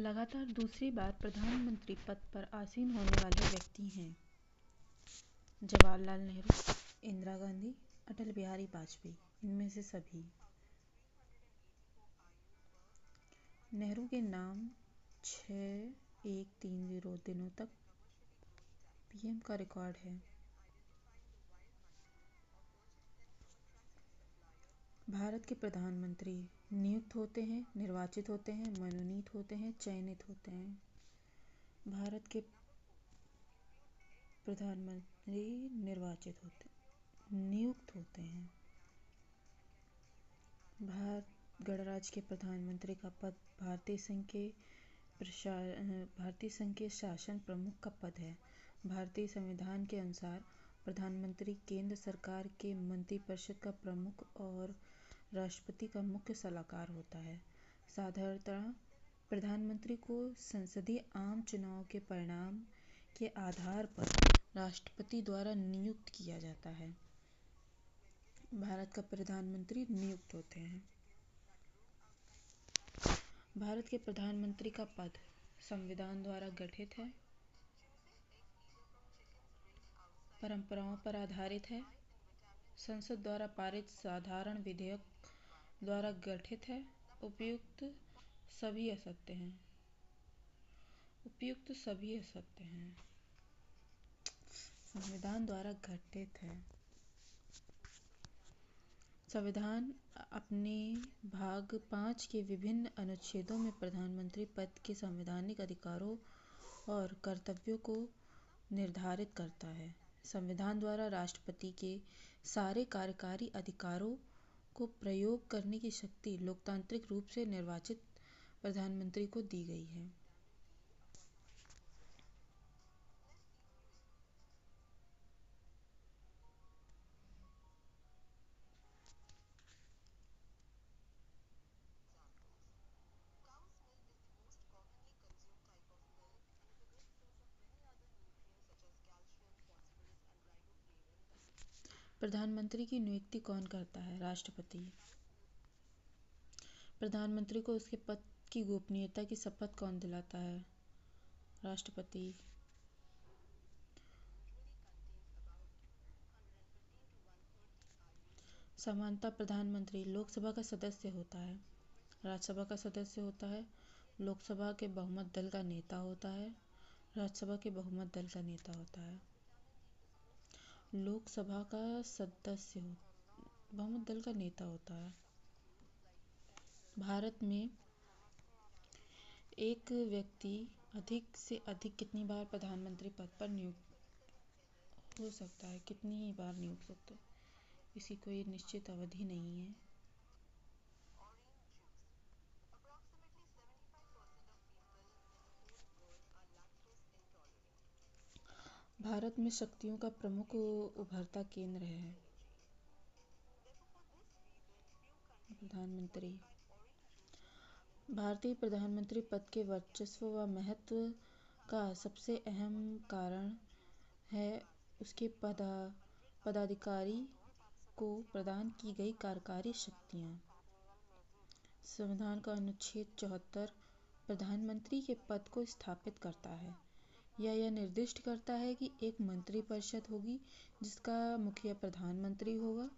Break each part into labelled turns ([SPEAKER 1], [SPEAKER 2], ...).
[SPEAKER 1] लगातार दूसरी बार प्रधानमंत्री पद पर आसीन होने वाले व्यक्ति हैं जवाहरलाल नेहरू, इंदिरा गांधी, अटल बिहारी वाजपेयी। इनमें से सभी नेहरू के नाम 6130 दिनों तक पीएम का रिकॉर्ड है। भारत के प्रधानमंत्री नियुक्त होते हैं, निर्वाचित होते हैं, मनोनीत होते हैं, चयनित होते हैं। भारत के प्रधानमंत्री निर्वाचित होते, नियुक्त होते हैं। भारत गणराज्य के प्रधानमंत्री का पद भारतीय संघ के शासन प्रमुख का पद है। भारतीय संविधान के अनुसार प्रधानमंत्री केंद्र सरकार के मंत्रिपरिषद का प्रमुख और राष्ट्रपति का मुख्य सलाहकार होता है। साधारणतः प्रधानमंत्री को संसदीय आम चुनाव के परिणाम के आधार पर राष्ट्रपति द्वारा नियुक्त किया जाता है। भारत का प्रधानमंत्री नियुक्त होते हैं। भारत के प्रधानमंत्री का पद संविधान द्वारा गठित है, परंपराओं पर आधारित है, संसद द्वारा पारित साधारण विधेयक द्वारा गठित है, उपयुक्त सभी असत्य हैं। संविधान द्वारा गठित है। संविधान अपने भाग 5 के विभिन्न अनुच्छेदों में प्रधानमंत्री पद के संवैधानिक अधिकारों और कर्तव्यों को निर्धारित करता है। संविधान द्वारा राष्ट्रपति के सारे कार्यकारी अधिकारों को प्रयोग करने की शक्ति लोकतांत्रिक रूप से निर्वाचित प्रधानमंत्री को दी गई है। प्रधानमंत्री की नियुक्ति कौन करता है? राष्ट्रपति। प्रधानमंत्री को उसके पद की गोपनीयता की शपथ कौन दिलाता है? राष्ट्रपति। समानता प्रधानमंत्री लोकसभा का सदस्य होता है, राज्यसभा का सदस्य होता है, लोकसभा के बहुमत दल का नेता होता है, राज्यसभा के बहुमत दल का नेता होता है। लोकसभा का सदस्य बहुमत दल का नेता होता है। भारत में एक व्यक्ति अधिक से अधिक कितनी बार प्रधानमंत्री पद पर नियुक्त हो सकता है? कितनी बार नियुक्त हो सकता है? इसकी कोई निश्चित अवधि नहीं है। भारत में शक्तियों का प्रमुख उभरता केंद्र है प्रधानमंत्री। भारतीय प्रधानमंत्री पद के वर्चस्व व महत्व का सबसे अहम कारण है उसके पदाधिकारी को प्रदान की गई कार्यकारी शक्तियाँ। संविधान का अनुच्छेद 74 प्रधानमंत्री के पद को स्थापित करता है। यह निर्दिष्ट करता है कि एक मंत्रिपरिषद होगी जिसका मुखिया प्रधानमंत्री होगा,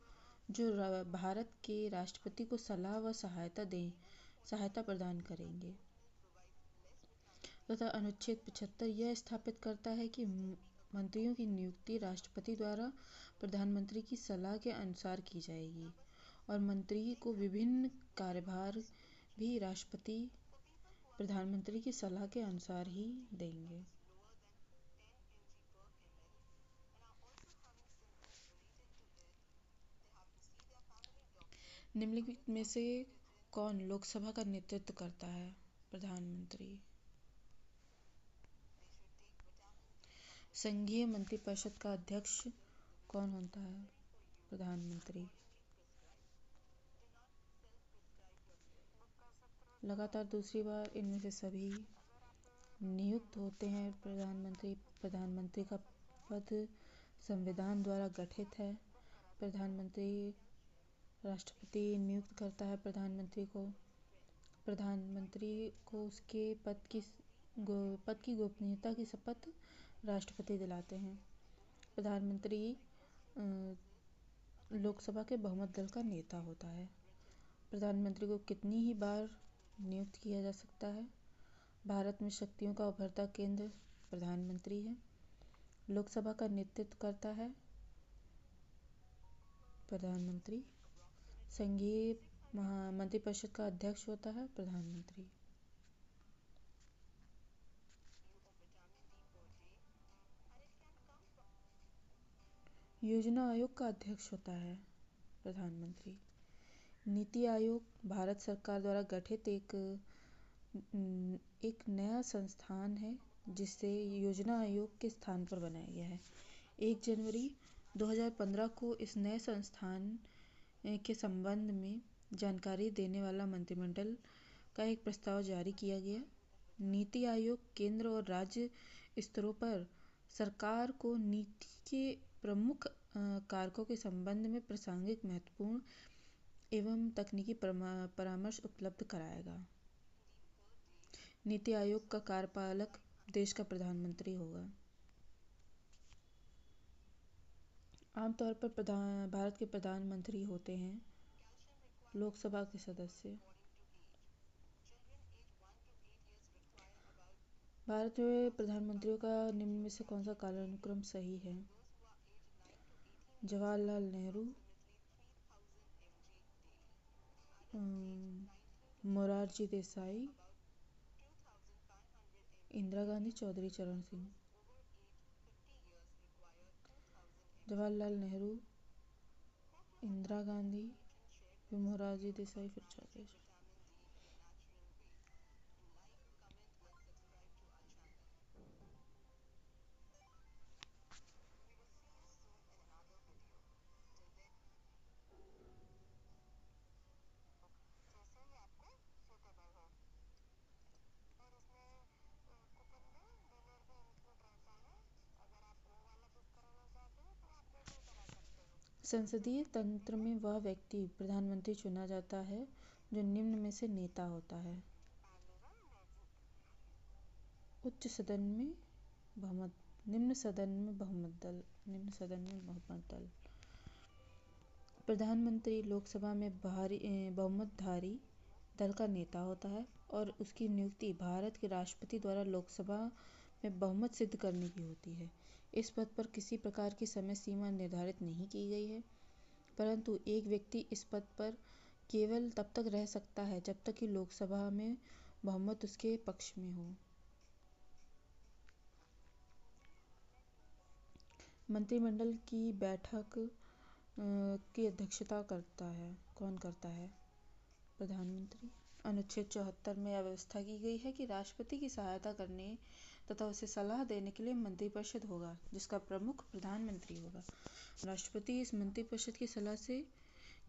[SPEAKER 1] जो भारत के राष्ट्रपति को सलाह व सहायता प्रदान करेंगे। तथा अनुच्छेद 75 यह स्थापित करता है कि मंत्रियों की नियुक्ति राष्ट्रपति द्वारा प्रधानमंत्री की सलाह के अनुसार की जाएगी और मंत्री को विभिन्न कार्यभार भी राष्ट्रपति प्रधानमंत्री की सलाह के अनुसार ही देंगे। निम्नलिखित में से कौन लोकसभा का नेतृत्व करता है? प्रधानमंत्री। संघीय मंत्रिपरिषद का अध्यक्ष कौन होता है? प्रधानमंत्री। लगातार दूसरी बार इनमें से सभी नियुक्त होते हैं। प्रधानमंत्री का पद संविधान द्वारा गठित है। राष्ट्रपति नियुक्त करता है प्रधानमंत्री को। प्रधानमंत्री को उसके पद की गोपनीयता की शपथ राष्ट्रपति दिलाते हैं। प्रधानमंत्री लोकसभा के बहुमत दल का नेता होता है। प्रधानमंत्री को कितनी ही बार नियुक्त किया जा सकता है? भारत में शक्तियों का उभरता केंद्र प्रधानमंत्री है। लोकसभा का नेतृत्व करता है प्रधानमंत्री। संघीय मंत्रिपरिषद का अध्यक्ष होता है प्रधानमंत्री। योजना आयोग का अध्यक्ष होता है प्रधानमंत्री। नीति आयोग भारत सरकार द्वारा गठित एक नया संस्थान है जिसे योजना आयोग के स्थान पर बनाया गया है। 1 जनवरी 2015 को इस नए संस्थान के संबंध में जानकारी देने वाला मंत्रिमंडल का एक प्रस्ताव जारी किया गया। नीति आयोग केंद्र और राज्य स्तरों पर सरकार को नीति के प्रमुख कारकों के संबंध में प्रासंगिक, महत्वपूर्ण एवं तकनीकी परामर्श उपलब्ध कराएगा। नीति आयोग का कार्यपालक देश का प्रधानमंत्री होगा। आमतौर पर भारत के प्रधानमंत्री होते हैं लोकसभा के सदस्य। भारत में प्रधानमंत्रियों का निम्न में से कौन सा कालानुक्रम सही है? जवाहरलाल नेहरू, मोरारजी देसाई, इंदिरा गांधी, चौधरी चरण सिंह। जवाहरलाल नेहरू, इंदिरा गांधी, फिर मोरारजी देसाई, फिर चौधरी चरण। संसदीय तंत्र में वह व्यक्ति प्रधानमंत्री चुना जाता है जो निम्न में से नेता होता है। उच्च सदन में बहुमत, निम्न सदन में बहुमत दल। प्रधानमंत्री लोकसभा में बहुमतधारी दल का नेता होता है और उसकी नियुक्ति भारत के राष्ट्रपति द्वारा लोकसभा में बहुमत सिद्ध करने की होती है। इस पद पर किसी प्रकार की समय सीमा निर्धारित नहीं की गई है, परंतु एक व्यक्ति इस पद पर केवल तब तक रह सकता है जब तक कि लोकसभा में बहुमत उसके पक्ष में हो। मंत्रिमंडल की बैठक की अध्यक्षता कौन करता है? प्रधानमंत्री। अनुच्छेद 74 में यह व्यवस्था की गई है कि राष्ट्रपति की सहायता करने तथा उसे सलाह देने के लिए मंत्रिपरिषद होगा जिसका प्रमुख प्रधानमंत्री होगा। राष्ट्रपति इस मंत्रिपरिषद की सलाह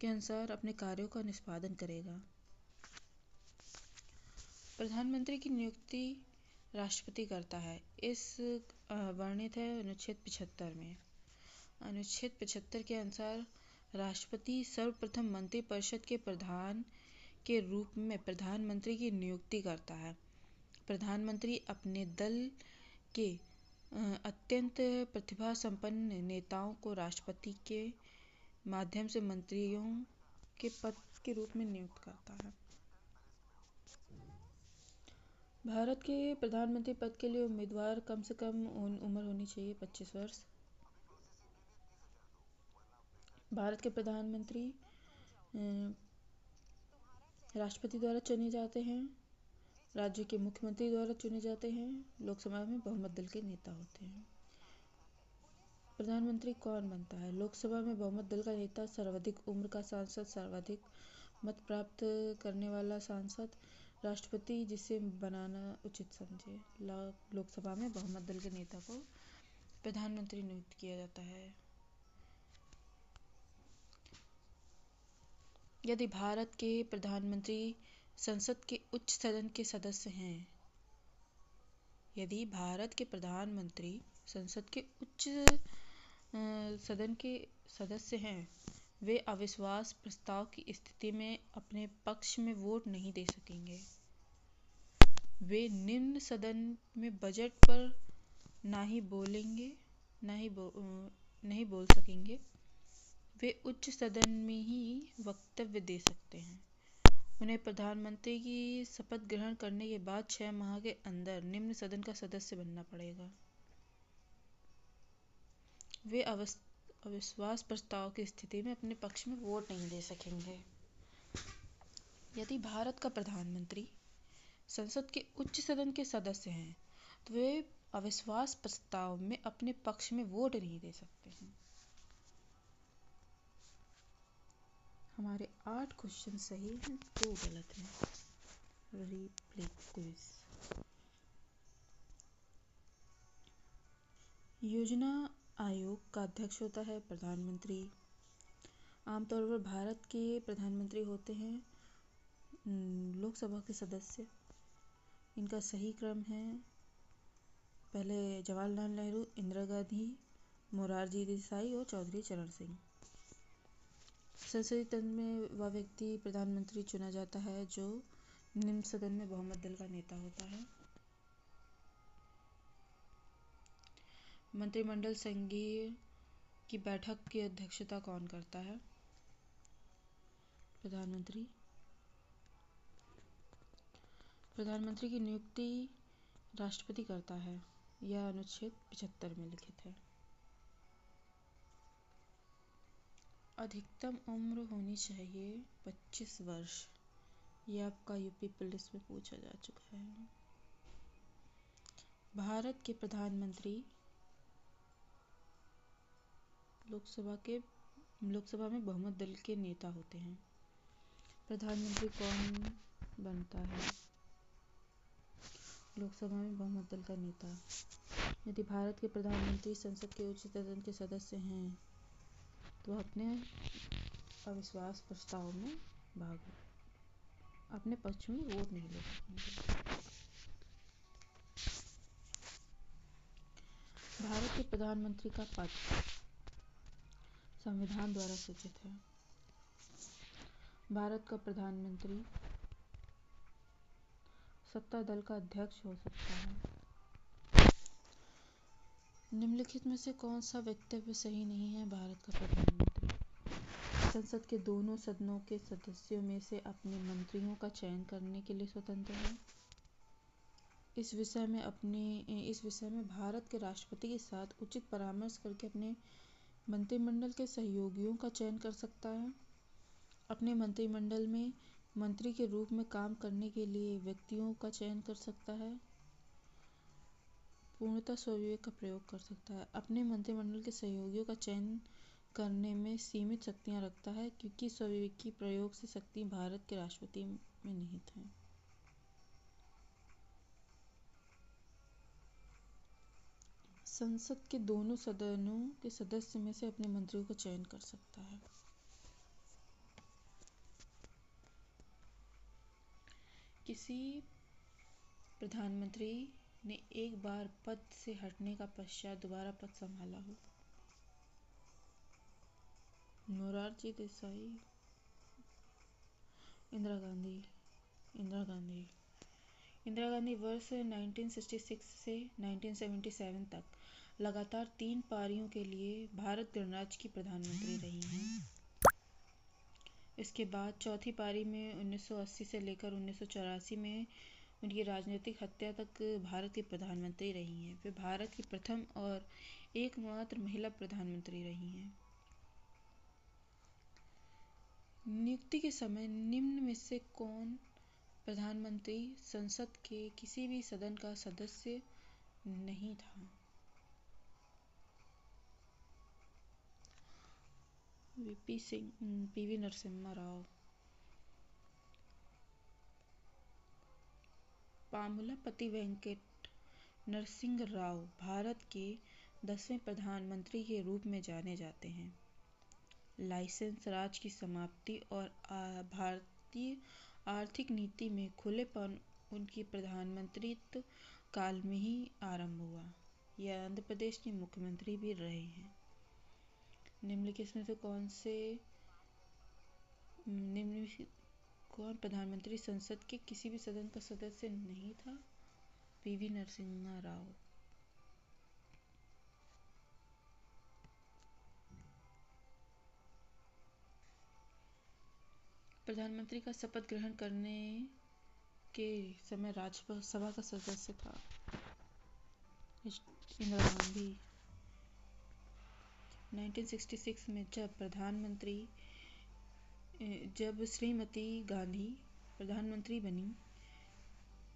[SPEAKER 1] के अनुसार अपने कार्यों का निष्पादन करेगा। प्रधानमंत्री की नियुक्ति राष्ट्रपति करता है। इस वर्णित है अनुच्छेद 75 में। अनुच्छेद 75 के अनुसार राष्ट्रपति सर्वप्रथम मंत्रिपरिषद के प्रधान के रूप में प्रधानमंत्री की नियुक्ति करता है। प्रधानमंत्री अपने दल के अत्यंत प्रतिभा संपन्न नेताओं को राष्ट्रपति के माध्यम से मंत्रियों के पद के रूप में नियुक्त करता है। भारत के प्रधानमंत्री पद के लिए उम्मीदवार कम से कम उम्र होनी चाहिए 25 वर्ष। भारत के प्रधानमंत्री राष्ट्रपति द्वारा चुने जाते हैं। राज्य के मुख्यमंत्री द्वारा चुने जाते हैं। लोकसभा में बहुमत दल के नेता होते हैं। प्रधानमंत्री कौन बनता है? लोकसभा में बहुमत दल का नेता सर्वाधिक उम्र का सांसद, सर्वाधिक मत प्राप्त करने वाला सांसद, राष्ट्रपति जिसे बनाना उचित समझे। लोकसभा में बहुमत दल के नेता को प्रधानमंत्री नियुक्त किया जाता है। यदि भारत के प्रधानमंत्री संसद के उच्च सदन के सदस्य हैं, यदि भारत के प्रधानमंत्री संसद के उच्च सदन के सदस्य हैं, वे अविश्वास प्रस्ताव की स्थिति में अपने पक्ष में वोट नहीं दे सकेंगे। वे निम्न सदन में बजट पर नहीं बोल सकेंगे। वे उच्च सदन में ही वक्तव्य दे सकते हैं। उन्हें प्रधानमंत्री की शपथ ग्रहण करने के बाद 6 माह के अंदर निम्न सदन का सदस्य बनना पड़ेगा। वे अविश्वास प्रस्ताव की स्थिति में अपने पक्ष में वोट नहीं दे सकेंगे। यदि भारत का प्रधानमंत्री संसद के उच्च सदन के सदस्य हैं तो वे अविश्वास प्रस्ताव में अपने पक्ष में वोट नहीं दे सकते हैं। हमारे 8 क्वेश्चन सही हैं, 2 गलत हैं। Replay quiz. योजना आयोग का अध्यक्ष होता है प्रधानमंत्री। आमतौर पर भारत के प्रधानमंत्री होते हैं लोकसभा के सदस्य। इनका सही क्रम है पहले जवाहरलाल नेहरू, इंदिरा गांधी, मोरारजी देसाई और चौधरी चरण सिंह। संसदीय तंत्र में वह व्यक्ति प्रधानमंत्री चुना जाता है जो निम्न सदन में बहुमत दल का नेता होता है। मंत्रिमंडल संघीय की बैठक की अध्यक्षता कौन करता है? प्रधानमंत्री। प्रधानमंत्री की नियुक्ति राष्ट्रपति करता है। यह अनुच्छेद 75 में लिखित है। अधिकतम उम्र होनी चाहिए 25 वर्ष। यह आपका यूपी पुलिस में पूछा जा चुका है। भारत के प्रधानमंत्री लोकसभा में बहुमत दल के नेता होते हैं। प्रधानमंत्री कौन बनता है? लोकसभा में बहुमत दल का नेता। यदि भारत के प्रधानमंत्री संसद के उच्च सदन के सदस्य हैं तो अपने अविश्वास प्रस्ताव में अपने पक्ष में वोट नहीं ले सकेंगे। भारत के प्रधानमंत्री का पद संविधान द्वारा सूचित है। भारत का प्रधानमंत्री सत्ता दल का अध्यक्ष हो सकता है। निम्नलिखित में से कौन सा वक्तव्य सही नहीं है? भारत का प्रधानमंत्री संसद के दोनों सदनों के सदस्यों में से अपने मंत्रियों का चयन करने के लिए स्वतंत्र है। इस विषय में भारत के राष्ट्रपति के साथ उचित परामर्श करके अपने मंत्रिमंडल के सहयोगियों का चयन कर सकता है। अपने मंत्रिमंडल में मंत्री के रूप में काम करने के लिए व्यक्तियों का चयन कर सकता है। पूर्णतः स्वविवेक का प्रयोग कर सकता है। अपने मंत्रिमंडल के सहयोगियों का चयन करने में सीमित शक्तियां रखता है क्योंकि स्वविवेकी प्रयोग से शक्ति भारत के राष्ट्रपति में निहित है। संसद के दोनों सदनों के सदस्य में से अपने मंत्रियों का चयन कर सकता है। किसी प्रधानमंत्री ने एक बार पद से हटने का पश्चात दोबारा पद संभाला हो? मोरारजी देसाई, इंदिरा गांधी वर्ष 1966 से 1977 तक लगातार 3 पारियों के लिए भारत गणराज्य की प्रधानमंत्री रही हैं। इसके बाद चौथी पारी में 1980 से लेकर 1984 में उनकी राजनीतिक हत्या तक भारत की प्रधानमंत्री रही हैं। वे भारत की प्रथम और एकमात्र महिला प्रधानमंत्री रही हैं। नियुक्ति के समय निम्न में से कौन प्रधानमंत्री संसद के किसी भी सदन का सदस्य नहीं था? पीवी नरसिम्हा राव। पामुलापति वेंकट नरसिंह राव भारत के 10वें प्रधानमंत्री के रूप में जाने जाते हैं। लाइसेंस राज की समाप्ति और भारतीय आर्थिक नीति में खुलेपन उनकी प्रधानमंत्रित्व काल में ही आरंभ हुआ। यह आंध्र प्रदेश के मुख्यमंत्री भी रहे हैं। निम्नलिखित में से कौन से निम्नलिखित कौन प्रधानमंत्री संसद के किसी भी सदन का सदस्य नहीं था? पीवी नरसिम्हा राव। प्रधानमंत्री का शपथ ग्रहण करने के समय राज्यसभा का सदस्य था? इंदिरा गांधी। 1966 में जब श्रीमती गांधी प्रधानमंत्री बनी,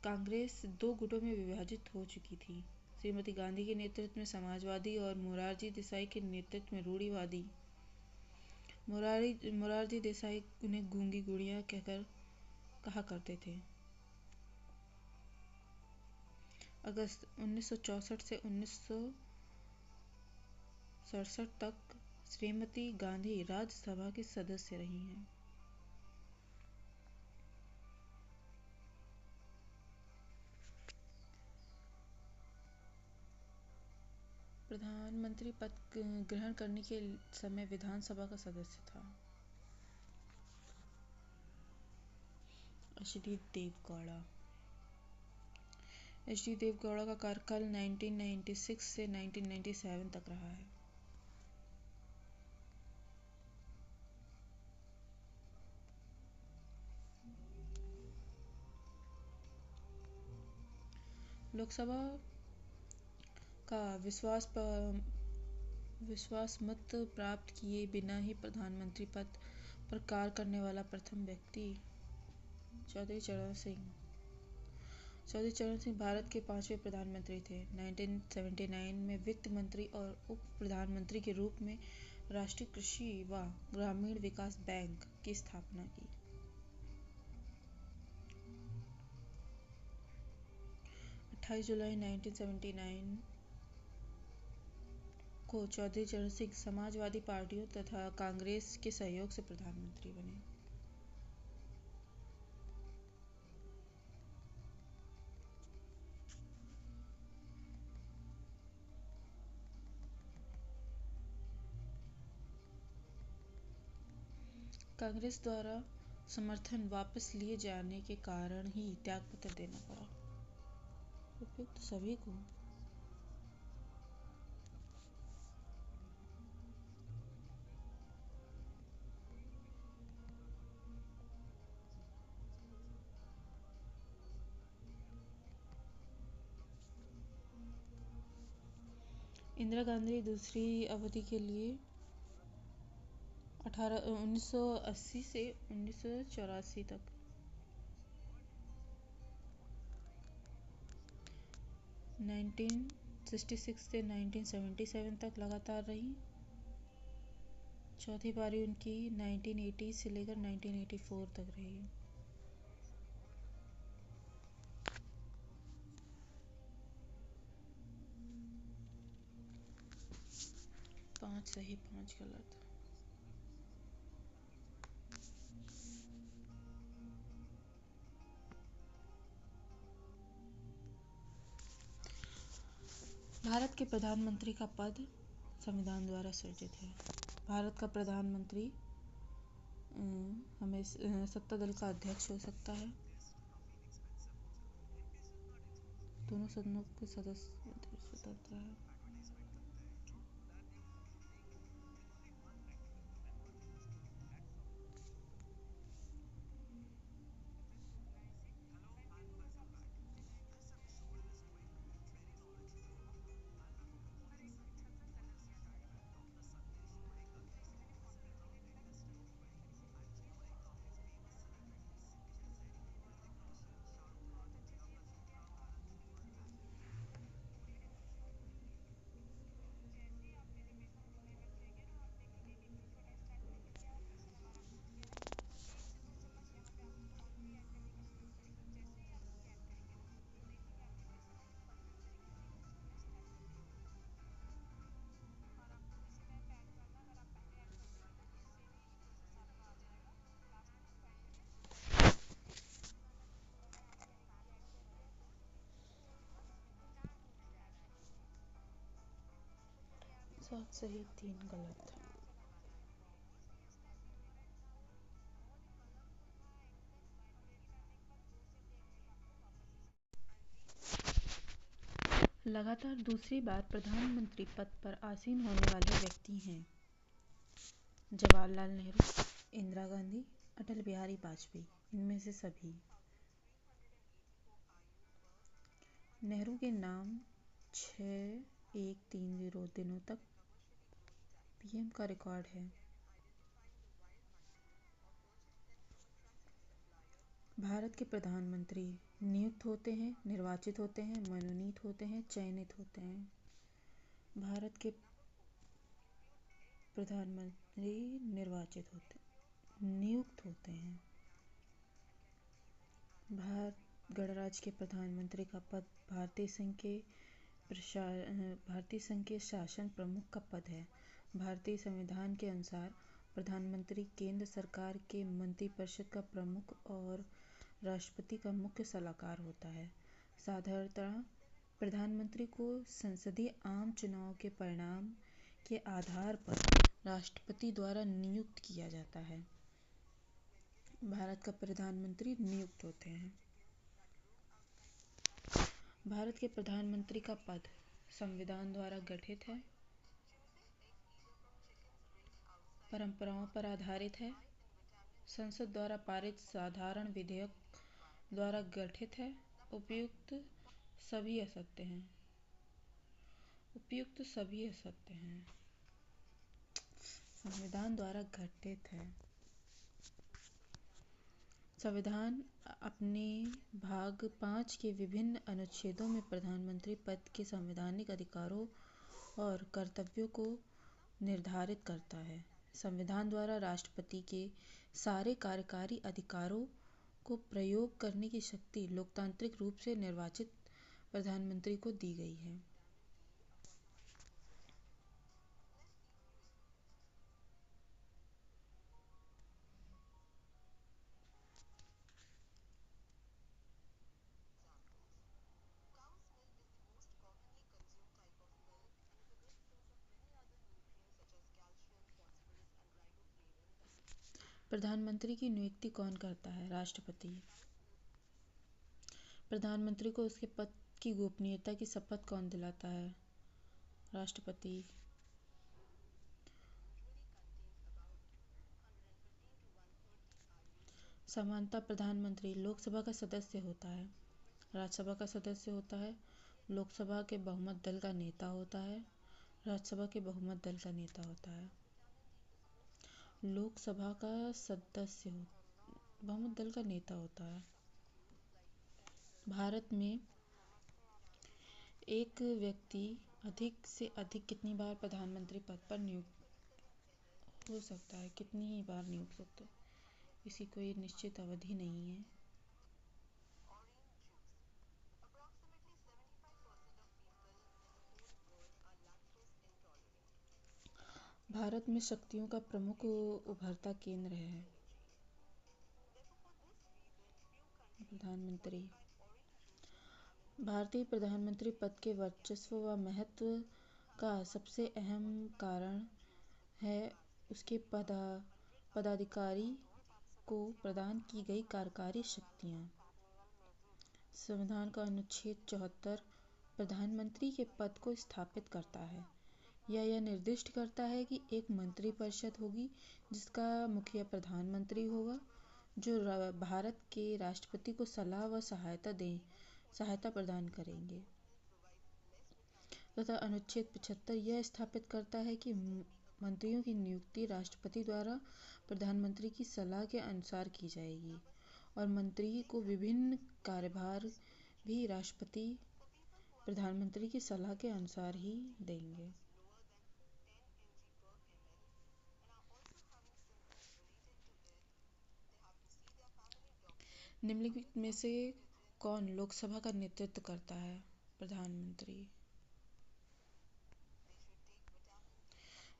[SPEAKER 1] कांग्रेस दो गुटों में विभाजित हो चुकी थी। श्रीमती गांधी के नेतृत्व में समाजवादी और मोरारजी देसाई के नेतृत्व में रूढ़िवादी। मोरारजी देसाई उन्हें गूंगी गुड़िया कहा करते थे। अगस्त 1964 से 1967 तक श्रीमती गांधी राज्यसभा की सदस्य रही हैं। प्रधानमंत्री पद ग्रहण करने के समय विधानसभा का सदस्य था? एच.डी. देवगौड़ा। एच.डी. देवगौड़ा का कार्यकाल 1996 से 1997 तक रहा है। लोकसभा का विश्वास मत प्राप्त किए बिना ही प्रधानमंत्री पद पर कार्य करने वाला प्रथम व्यक्ति? चौधरी चरण सिंह। चौधरी चरण सिंह भारत के 5वें प्रधानमंत्री थे। 1979 में वित्त मंत्री और उप प्रधानमंत्री के रूप में राष्ट्रीय कृषि व ग्रामीण विकास बैंक की स्थापना की। 28 जुलाई 1979 को चौधरी चरण सिंह समाजवादी पार्टियों तथा कांग्रेस के सहयोग से प्रधानमंत्री बने। कांग्रेस द्वारा समर्थन वापस लिए जाने के कारण ही त्यागपत्र देना पड़ा। उपयुक्त सभी को। इंदिरा गांधी दूसरी अवधि के लिए 1980 से 1984 तक 1966 से 1977 तक लगातार रही। चौथी पारी उनकी 1980 से लेकर 1984 तक रही। 5 सही 5 गलत। भारत के प्रधानमंत्री का पद संविधान द्वारा सृजित है। भारत का प्रधानमंत्री हमें सत्ता दल का अध्यक्ष हो सकता है। दोनों सदनों के सदस्य स्वतंत्र है। सात सही 3 गलत। लगातार दूसरी बार प्रधानमंत्री पद पर आसीन होने वाले व्यक्ति हैं जवाहरलाल नेहरू, इंदिरा गांधी, अटल बिहारी वाजपेयी। इनमें से सभी नेहरू के नाम 6130 दिनों तक पीएम का रिकॉर्ड है। भारत के प्रधानमंत्री नियुक्त होते हैं, निर्वाचित होते हैं, मनोनीत होते हैं, चयनित होते हैं। भारत के प्रधानमंत्री निर्वाचित होते नियुक्त होते हैं। गणराज्य के प्रधानमंत्री का पद भारतीय संघ के शासन प्रमुख का पद है। भारतीय संविधान के अनुसार प्रधानमंत्री केंद्र सरकार के मंत्रिपरिषद का प्रमुख और राष्ट्रपति का मुख्य सलाहकार होता है। साधारणतः प्रधानमंत्री को संसदीय आम चुनाव के परिणाम के आधार पर राष्ट्रपति द्वारा नियुक्त किया जाता है। भारत का प्रधानमंत्री नियुक्त होते हैं। भारत के प्रधानमंत्री का पद संविधान द्वारा गठित है, परंपराओं पर आधारित है, संसद द्वारा पारित साधारण विधेयक द्वारा गठित है। उपयुक्त सभी असत्य हैं। संविधान द्वारा गठित है। संविधान अपने भाग 5 के विभिन्न अनुच्छेदों में प्रधानमंत्री पद के संवैधानिक अधिकारों और कर्तव्यों को निर्धारित करता है। संविधान द्वारा राष्ट्रपति के सारे कार्यकारी अधिकारों को प्रयोग करने की शक्ति लोकतांत्रिक रूप से निर्वाचित प्रधानमंत्री को दी गई है। प्रधानमंत्री की नियुक्ति कौन करता है? राष्ट्रपति। प्रधानमंत्री को उसके पद की गोपनीयता की शपथ कौन दिलाता है? राष्ट्रपति। सामान्यतः प्रधानमंत्री लोकसभा का सदस्य होता है, राज्यसभा का सदस्य होता है, लोकसभा के बहुमत दल का नेता होता है, राज्यसभा के बहुमत दल का नेता होता है। लोकसभा का सदस्य बहुमत दल का नेता होता है। भारत में एक व्यक्ति अधिक से अधिक कितनी बार प्रधानमंत्री पद पर नियुक्त हो सकता है? कितनी ही बार नियुक्त होता है? इसकी कोई निश्चित अवधि नहीं है। भारत में शक्तियों का प्रमुख उभरता केंद्र है प्रधानमंत्री। भारतीय प्रधानमंत्री पद के वर्चस्व व महत्व का सबसे अहम कारण है उसके पदाधिकारी को प्रदान की गई कार्यकारी शक्तियाँ। संविधान का अनुच्छेद 74 प्रधानमंत्री के पद को स्थापित करता है। यह निर्दिष्ट करता है कि एक मंत्रिपरिषद होगी जिसका मुखिया प्रधानमंत्री होगा, जो भारत के राष्ट्रपति को सलाह व सहायता प्रदान करेंगे। तथा अनुच्छेद 75 यह स्थापित करता है कि मंत्रियों की नियुक्ति राष्ट्रपति द्वारा प्रधानमंत्री की सलाह के अनुसार की जाएगी और मंत्री को विभिन्न कार्यभार भी राष्ट्रपति प्रधानमंत्री की सलाह के अनुसार ही देंगे। निम्नलिखित में से कौन लोकसभा का नेतृत्व करता है? प्रधानमंत्री।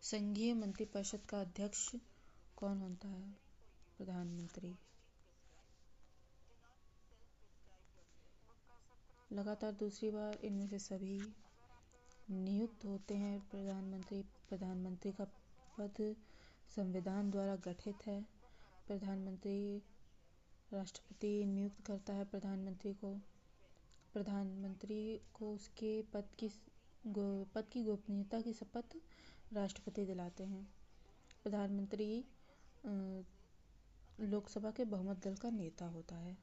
[SPEAKER 1] संघीय मंत्रिपरिषद का अध्यक्ष कौन होता है? प्रधानमंत्री। लगातार दूसरी बार इनमें से सभी नियुक्त होते हैं। प्रधानमंत्री का पद संविधान द्वारा गठित है। राष्ट्रपति नियुक्त करता है प्रधानमंत्री को। प्रधानमंत्री को उसके पद की गोपनीयता की शपथ राष्ट्रपति दिलाते हैं। प्रधानमंत्री लोकसभा के बहुमत दल का नेता होता है।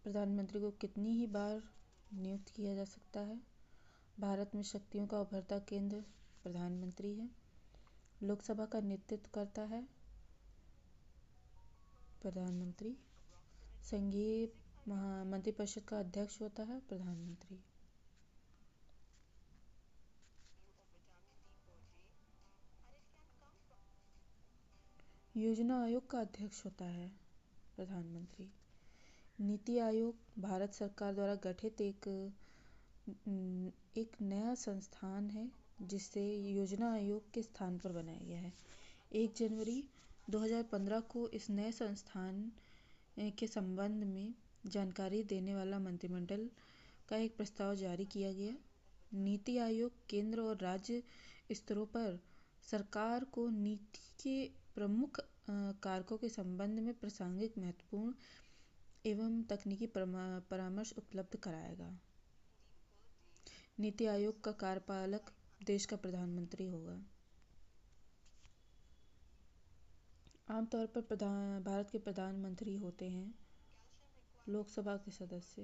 [SPEAKER 1] प्रधानमंत्री को कितनी ही बार नियुक्त किया जा सकता है? भारत में शक्तियों का उभरता केंद्र प्रधानमंत्री है। लोकसभा का नेतृत्व करता है प्रधानमंत्री। संघीय मंत्रिपरिषद का अध्यक्ष होता है प्रधानमंत्री। योजना आयोग का अध्यक्ष होता है प्रधानमंत्री। नीति आयोग भारत सरकार द्वारा गठित एक नया संस्थान है जिसे योजना आयोग के स्थान पर बनाया गया है। 1 जनवरी 2015 को इस नए संस्थान के संबंध में जानकारी देने वाला मंत्रिमंडल का एक प्रस्ताव जारी किया गया। नीति आयोग केंद्र और राज्य स्तरों पर सरकार को नीति के प्रमुख कारकों के संबंध में प्रासंगिक, महत्वपूर्ण एवं तकनीकी परामर्श उपलब्ध कराएगा। नीति आयोग का कार्यपालक देश का प्रधानमंत्री होगा। आमतौर पर भारत के प्रधानमंत्री होते हैं लोकसभा के सदस्य।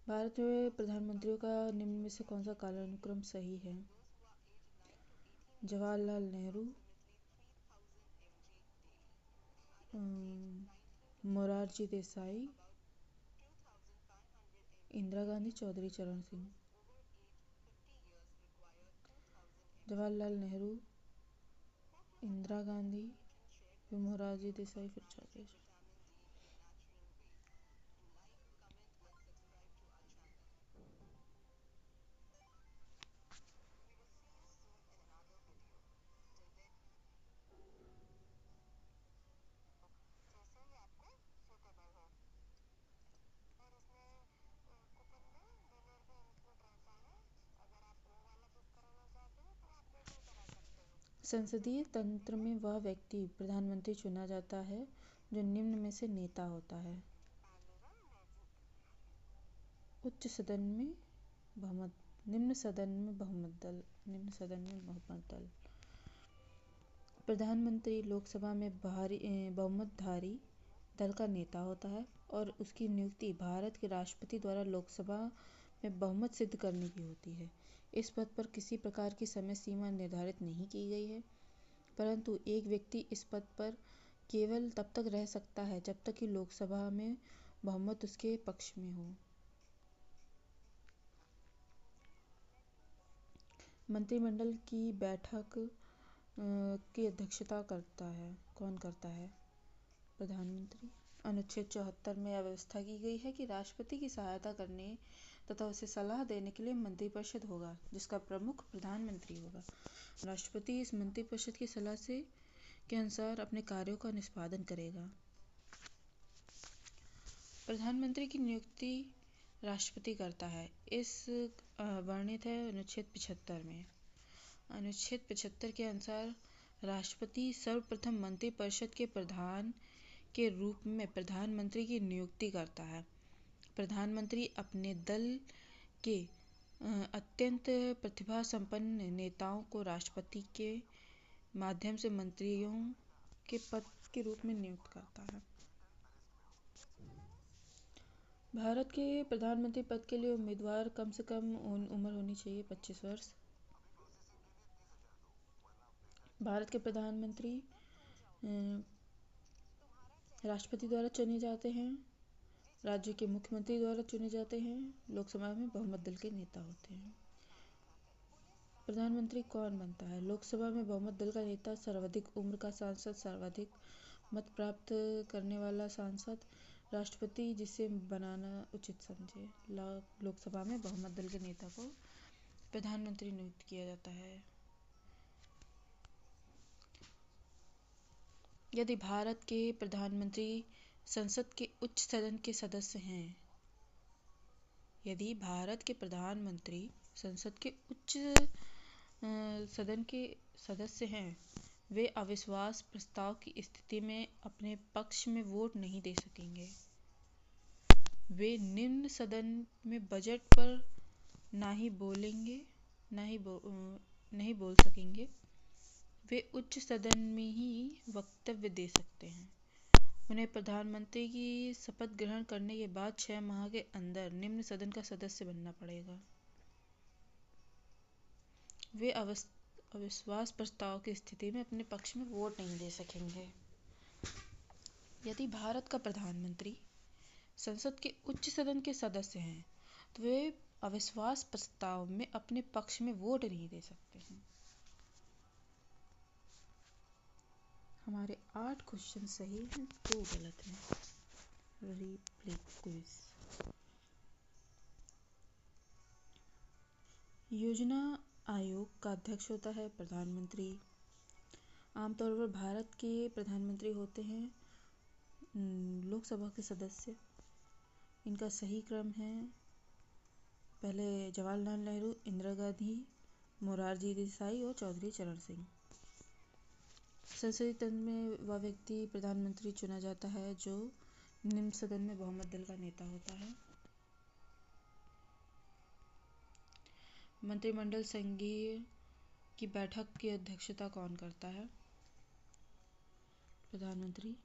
[SPEAKER 1] भारत में प्रधानमंत्रियों का निम्न में से कौन सा कालानुक्रम सही है? जवाहरलाल नेहरू, मोरारजी देसाई, इंदिरा गांधी, चौधरी चरण सिंह। जवाहरलाल नेहरू, इंदिरा गांधी, फिर मोरारजी देसाई, फिर चौधरी चरण। संसदीय तंत्र में वह व्यक्ति प्रधानमंत्री चुना जाता है जो निम्न में से नेता होता है। उच्च सदन में बहुमत, निम्न सदन में बहुमत दल। प्रधानमंत्री लोकसभा में बहुमतधारी दल का नेता होता है और उसकी नियुक्ति भारत के राष्ट्रपति द्वारा लोकसभा में बहुमत सिद्ध करने की होती है। इस पद पर किसी प्रकार की समय सीमा निर्धारित नहीं की गई है, परंतु एक व्यक्ति इस पद पर केवल तब तक रह सकता है जब तक कि लोकसभा में बहुमत उसके पक्ष में हो। मंत्रिमंडल की बैठक की अध्यक्षता कौन करता है? प्रधानमंत्री। अनुच्छेद 74 में यह व्यवस्था की गई है कि राष्ट्रपति की सहायता करने तथा उसे सलाह देने के लिए मंत्रिपरिषद होगा जिसका प्रमुख प्रधानमंत्री होगा। राष्ट्रपति इस मंत्रिपरिषद की सलाह के अनुसार अपने कार्यों का निष्पादन करेगा। प्रधानमंत्री की नियुक्ति राष्ट्रपति करता है। इस वर्णित है अनुच्छेद 75 में। अनुच्छेद 75 के अनुसार राष्ट्रपति सर्वप्रथम मंत्रिपरिषद के प्रधान के रूप में प्रधानमंत्री की नियुक्ति करता है। प्रधानमंत्री अपने दल के अत्यंत प्रतिभा संपन्न नेताओं को राष्ट्रपति के माध्यम से मंत्रियों के पद के रूप में नियुक्त करता है। भारत के प्रधानमंत्री पद के लिए उम्मीदवार कम से कम उम्र होनी चाहिए 25 वर्ष। भारत के प्रधानमंत्री राष्ट्रपति द्वारा चुने जाते हैं। राज्य के मुख्यमंत्री द्वारा चुने जाते हैं। लोकसभा में बहुमत दल के नेता होते हैं। प्रधानमंत्री कौन बनता है? लोकसभा में बहुमत दल का नेता, सर्वाधिक उम्र का सांसद, सर्वाधिक मत प्राप्त करने वाला सांसद, राष्ट्रपति जिसे बनाना उचित समझे। लोकसभा में बहुमत दल के नेता को प्रधानमंत्री नियुक्त किया जाता है। यदि भारत के प्रधानमंत्री संसद के उच्च सदन के सदस्य हैं, यदि भारत के प्रधानमंत्री संसद के उच्च सदन के सदस्य हैं वे अविश्वास प्रस्ताव की स्थिति में अपने पक्ष में वोट नहीं दे सकेंगे। वे निम्न सदन में बजट पर नहीं बोल सकेंगे। वे उच्च सदन में ही वक्तव्य दे सकते हैं। उन्हें प्रधानमंत्री की शपथ ग्रहण करने के बाद 6 माह के अंदर निम्न सदन का सदस्य बनना पड़ेगा। वे अविश्वास प्रस्ताव की स्थिति में अपने पक्ष में वोट नहीं दे सकेंगे। यदि भारत का प्रधानमंत्री संसद के उच्च सदन के सदस्य हैं तो वे अविश्वास प्रस्ताव में अपने पक्ष में वोट नहीं दे सकते हैं। हमारे 8 क्वेश्चन सही हैं, 2 गलत हैं। Replay quiz. योजना आयोग का अध्यक्ष होता है प्रधानमंत्री। आमतौर पर भारत के प्रधानमंत्री होते हैं लोकसभा के सदस्य। इनका सही क्रम है पहले जवाहरलाल नेहरू, इंदिरा गांधी, मोरारजी देसाई और चौधरी चरण सिंह। संसदीय तंत्र में वह व्यक्ति प्रधानमंत्री चुना जाता है जो निम्न सदन में बहुमत दल का नेता होता है। मंत्रिमंडल संघीय की बैठक की अध्यक्षता कौन करता है? प्रधानमंत्री।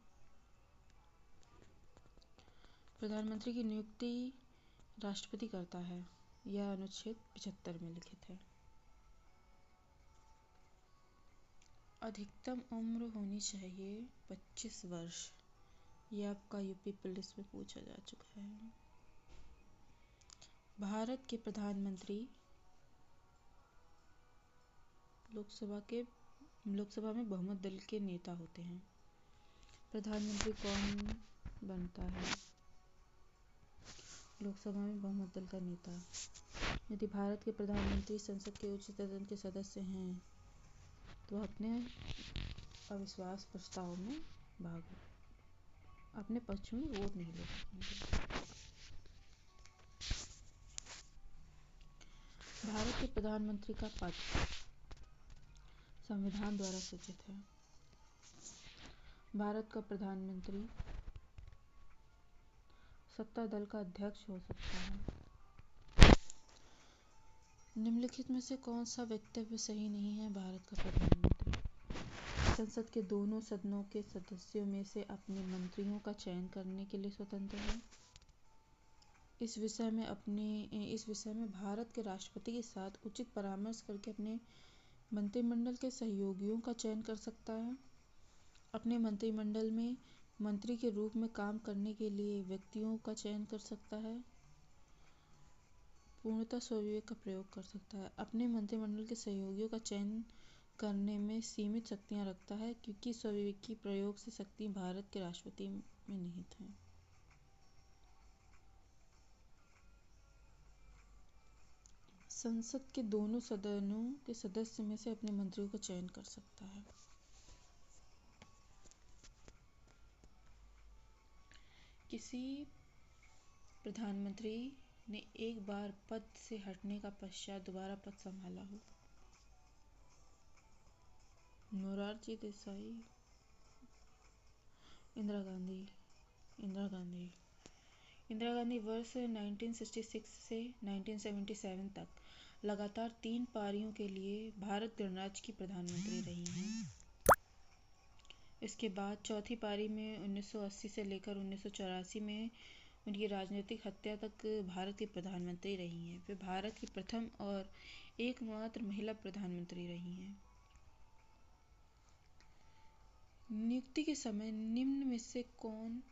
[SPEAKER 1] प्रधानमंत्री की नियुक्ति राष्ट्रपति करता है। यह अनुच्छेद 75 में लिखित है। अधिकतम उम्र होनी चाहिए 25 वर्ष। यह आपका यूपी पुलिस में पूछा जा चुका है। भारत के प्रधानमंत्री लोकसभा में बहुमत दल के नेता होते हैं। प्रधानमंत्री कौन बनता है? लोकसभा में बहुमत दल का नेता। यदि भारत के प्रधानमंत्री संसद के उच्च सदन के सदस्य हैं तो अपने अविश्वास प्रस्ताव में अपने पक्ष में वोट नहीं ले सकेंगे। भारत के प्रधानमंत्री का पद संविधान द्वारा सूचित है। भारत का प्रधानमंत्री सत्ता दल का अध्यक्ष हो सकता है। निम्नलिखित में से कौन सा वक्तव्य सही नहीं है? भारत का प्रधानमंत्री संसद के दोनों सदनों के सदस्यों में से अपने मंत्रियों का चयन करने के लिए स्वतंत्र है। इस विषय में भारत के राष्ट्रपति के साथ उचित परामर्श करके अपने मंत्रिमंडल के सहयोगियों का चयन कर सकता है। अपने मंत्रिमंडल में मंत्री के रूप में काम करने के लिए व्यक्तियों का चयन कर सकता है। पूर्णतः स्वविवेक का प्रयोग कर सकता है। अपने मंत्रिमंडल के सहयोगियों का चयन करने में सीमित शक्तियां रखता है क्योंकि स्वविवेकी प्रयोग से शक्ति भारत के राष्ट्रपति में निहित है। संसद के दोनों सदनों के सदस्य में से अपने मंत्रियों का चयन कर सकता है। किसी प्रधानमंत्री ने एक बार पद से हटने का पश्चात दोबारा पद संभाला हो? मोरारजी देसाई, इंदिरा गांधी वर्ष 1966 से 1977 तक लगातार 3 पारियों के लिए भारत गणराज्य की प्रधानमंत्री रही हैं। इसके बाद चौथी पारी में 1980 से लेकर 1984 में उनकी राजनीतिक हत्या तक भारत की प्रधानमंत्री रही हैं। वे भारत की प्रथम और एकमात्र महिला प्रधानमंत्री रही हैं। नियुक्ति के समय निम्न में से कौन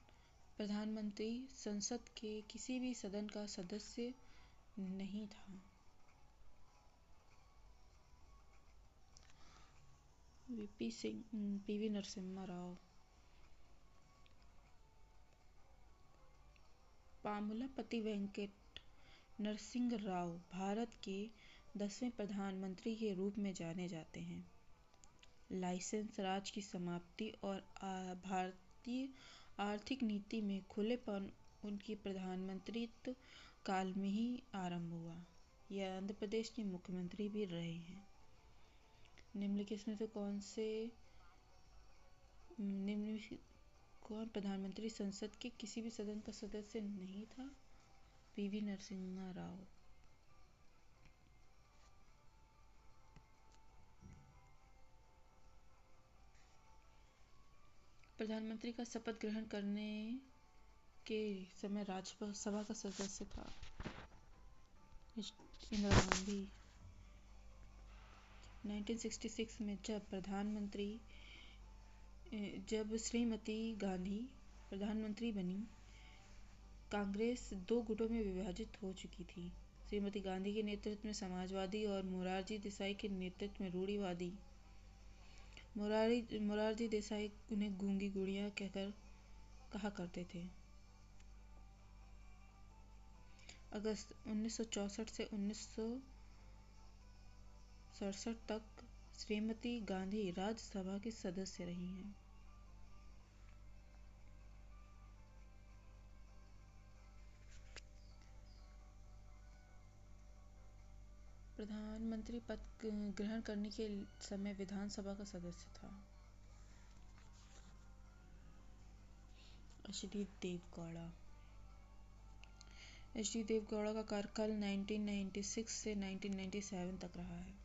[SPEAKER 1] प्रधानमंत्री संसद के किसी भी सदन का सदस्य नहीं था? पीवी नरसिम्हा राव। पामुलापति वेंकट नरसिंह राव भारत के 10वें प्रधानमंत्री के रूप में जाने जाते हैं। लाइसेंस राज की समाप्ति और भारतीय आर्थिक नीति में खुलेपन उनकी प्रधानमंत्रित्व काल में ही आरंभ हुआ। यह आंध्र प्रदेश के मुख्यमंत्री भी रहे हैं। निम्नलिखित में से कौन से निम्नलिखित कौन प्रधानमंत्री संसद के किसी भी सदन का सदस्य नहीं था? पीवी नरसिम्हा राव। प्रधानमंत्री का शपथ ग्रहण करने के समय राज्यसभा का सदस्य था? इंदिरा गांधी। 1966 में जब श्रीमती गांधी प्रधानमंत्री बनी, कांग्रेस दो गुटों में विभाजित हो चुकी थी। श्रीमती गांधी के नेतृत्व में समाजवादी और मोरारजी देसाई के नेतृत्व में रूढ़िवादी। मोरारजी देसाई उन्हें गूंगी गुड़िया कहा करते थे। अगस्त 1964 से 1967 तक श्रीमती गांधी राज्यसभा की सदस्य रही हैं। प्रधानमंत्री पद ग्रहण करने के समय विधानसभा का सदस्य था? एच.डी. देवगौड़ा। एच.डी. देवगौड़ा का कार्यकाल 1996 से 1997 तक रहा है।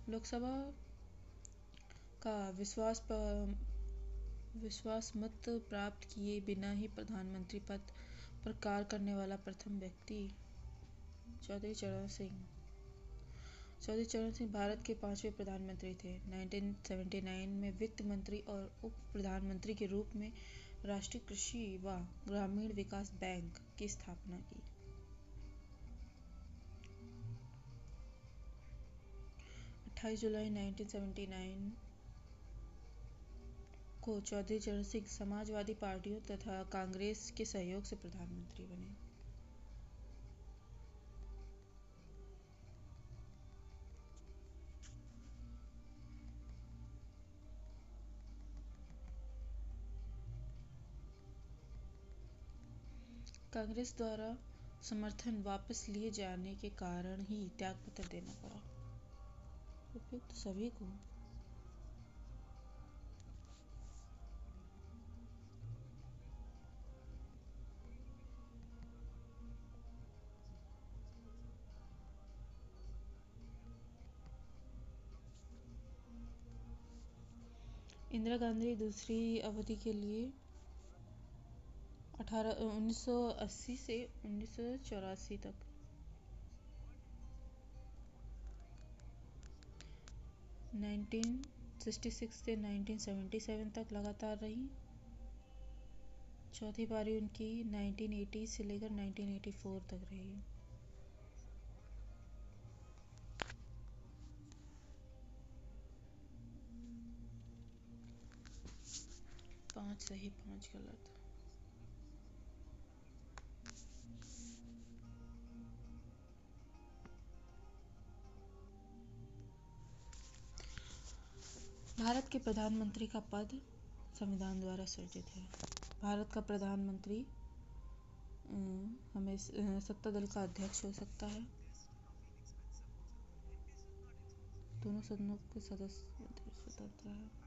[SPEAKER 1] लोकसभा का विश्वास मत प्राप्त किए बिना ही प्रधानमंत्री पद पर कार्य करने वाला प्रथम व्यक्ति? चौधरी चरण सिंह। चौधरी चरण सिंह भारत के 5वें प्रधानमंत्री थे। 1979 में वित्त मंत्री और उप प्रधानमंत्री के रूप में राष्ट्रीय कृषि व ग्रामीण विकास बैंक की स्थापना की। 28 जुलाई 1979 को चौधरी चरण सिंह समाजवादी पार्टियों तथा कांग्रेस के सहयोग से प्रधानमंत्री बने। कांग्रेस द्वारा समर्थन वापस लिए जाने के कारण ही त्यागपत्र देना पड़ा। उपयुक्त सभी को। इंदिरा गांधी दूसरी अवधि के लिए 1980 से 1984 तक 1966 से 1977 तक लगातार रही। चौथी पारी उनकी 1980 से लेकर 1984 तक रही। 5 सही 5 गलत। भारत के प्रधानमंत्री का पद संविधान द्वारा सृजित है। भारत का प्रधानमंत्री हमें सत्ता दल का अध्यक्ष हो सकता है। दोनों सदनों के सदस्य स्वतंत्र है।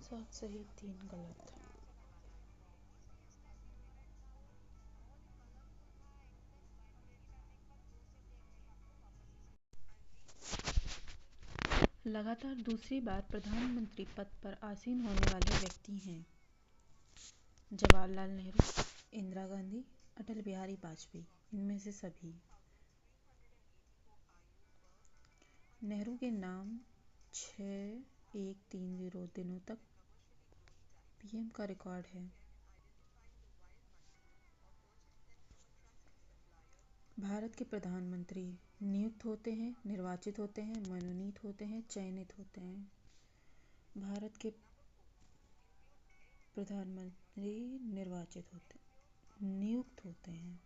[SPEAKER 1] सात सही 3 गलत। लगातार दूसरी बार प्रधानमंत्री पद पर आसीन होने वाले व्यक्ति हैं जवाहरलाल नेहरू, इंदिरा गांधी, अटल बिहारी वाजपेयी। इनमें से सभी नेहरू के नाम 6130 दिनों तक पीएम का रिकॉर्ड है। भारत के प्रधानमंत्री नियुक्त होते हैं, निर्वाचित होते हैं, मनोनीत होते हैं, चयनित होते हैं। भारत के प्रधानमंत्री निर्वाचित होते, नियुक्त होते हैं।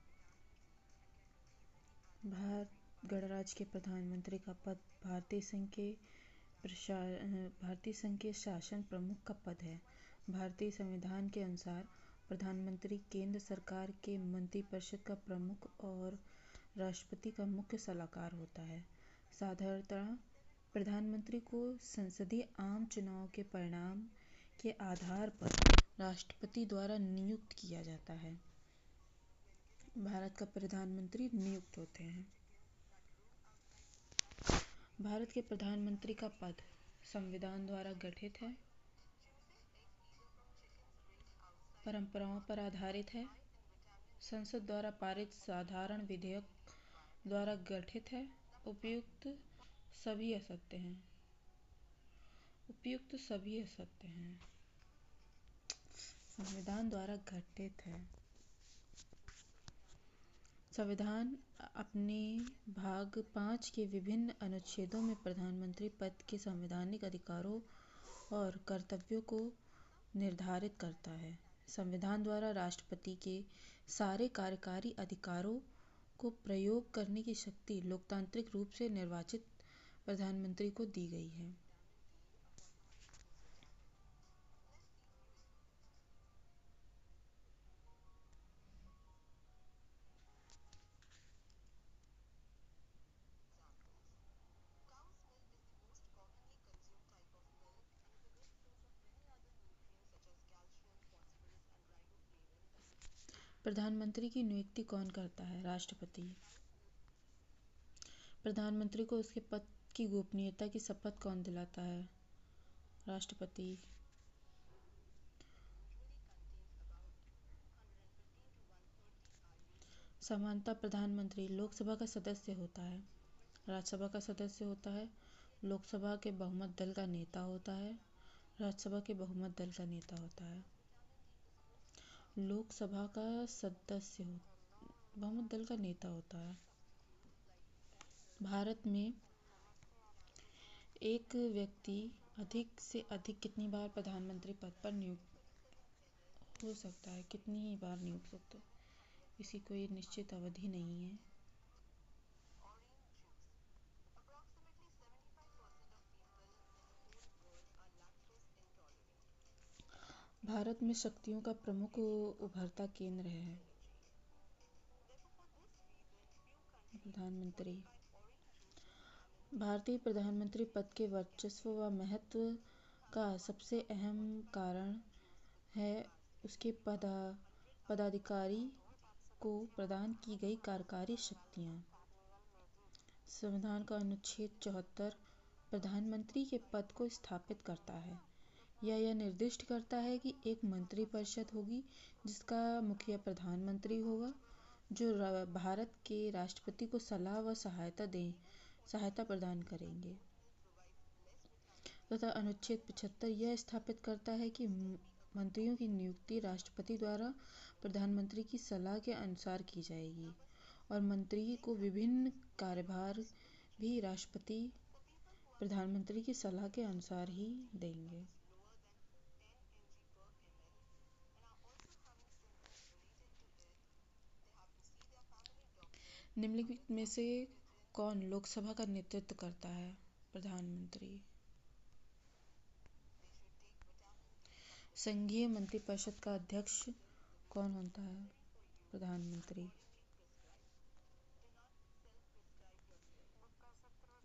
[SPEAKER 1] भारत गणराज्य के प्रधानमंत्री का पद भारतीय संघ के शासन प्रमुख का पद है। भारतीय संविधान के अनुसार प्रधानमंत्री केंद्र सरकार के मंत्रिपरिषद का प्रमुख और राष्ट्रपति का मुख्य सलाहकार होता है। साधारणतः प्रधानमंत्री को संसदीय आम चुनाव के परिणाम के आधार पर राष्ट्रपति द्वारा नियुक्त किया जाता है। भारत का प्रधानमंत्री नियुक्त होते हैं। भारत के प्रधानमंत्री का पद संविधान द्वारा गठित है, परंपराओं पर आधारित है, संसद द्वारा पारित साधारण विधेयक द्वारा गठित है, उपयुक्त सभी असत्य हैं। संविधान द्वारा गठित है। संविधान अपने भाग 5 के विभिन्न अनुच्छेदों में प्रधानमंत्री पद के संवैधानिक अधिकारों और कर्तव्यों को निर्धारित करता है। संविधान द्वारा राष्ट्रपति के सारे कार्यकारी अधिकारों को प्रयोग करने की शक्ति लोकतांत्रिक रूप से निर्वाचित प्रधानमंत्री को दी गई है। प्रधानमंत्री की नियुक्ति कौन करता है? राष्ट्रपति। प्रधानमंत्री को उसके पद की गोपनीयता की शपथ कौन दिलाता है? राष्ट्रपति। सामान्यतः प्रधानमंत्री लोकसभा का सदस्य होता है, राज्यसभा का सदस्य होता है, लोकसभा के बहुमत दल का नेता होता है, राज्यसभा के बहुमत दल का नेता होता है। लोकसभा का सदस्य बहुमत दल का नेता होता है। भारत में एक व्यक्ति अधिक से अधिक कितनी बार प्रधानमंत्री पद पर नियुक्त हो सकता है? कितनी ही बार नियुक्त हो सकता है? इसकी कोई निश्चित अवधि नहीं है। भारत में शक्तियों का प्रमुख उभरता केंद्र है प्रधानमंत्री। भारतीय प्रधानमंत्री पद के वर्चस्व व महत्व का सबसे अहम कारण है उसके पदाधिकारी को प्रदान की गई कार्यकारी शक्तियाँ। संविधान का अनुच्छेद 74 प्रधानमंत्री के पद को स्थापित करता है। यह निर्दिष्ट करता है कि एक मंत्रिपरिषद होगी जिसका मुखिया प्रधानमंत्री होगा, जो भारत के राष्ट्रपति को सलाह व सहायता प्रदान करेंगे। तथा अनुच्छेद 75 यह स्थापित करता है कि मंत्रियों की नियुक्ति राष्ट्रपति द्वारा प्रधानमंत्री की सलाह के अनुसार की जाएगी और मंत्री को विभिन्न कार्यभार भी राष्ट्रपति प्रधानमंत्री की सलाह के अनुसार ही देंगे। निम्नलिखित में से कौन लोकसभा का नेतृत्व करता है? प्रधानमंत्री। संघीय मंत्रिपरिषद का अध्यक्ष कौन होता है? प्रधानमंत्री।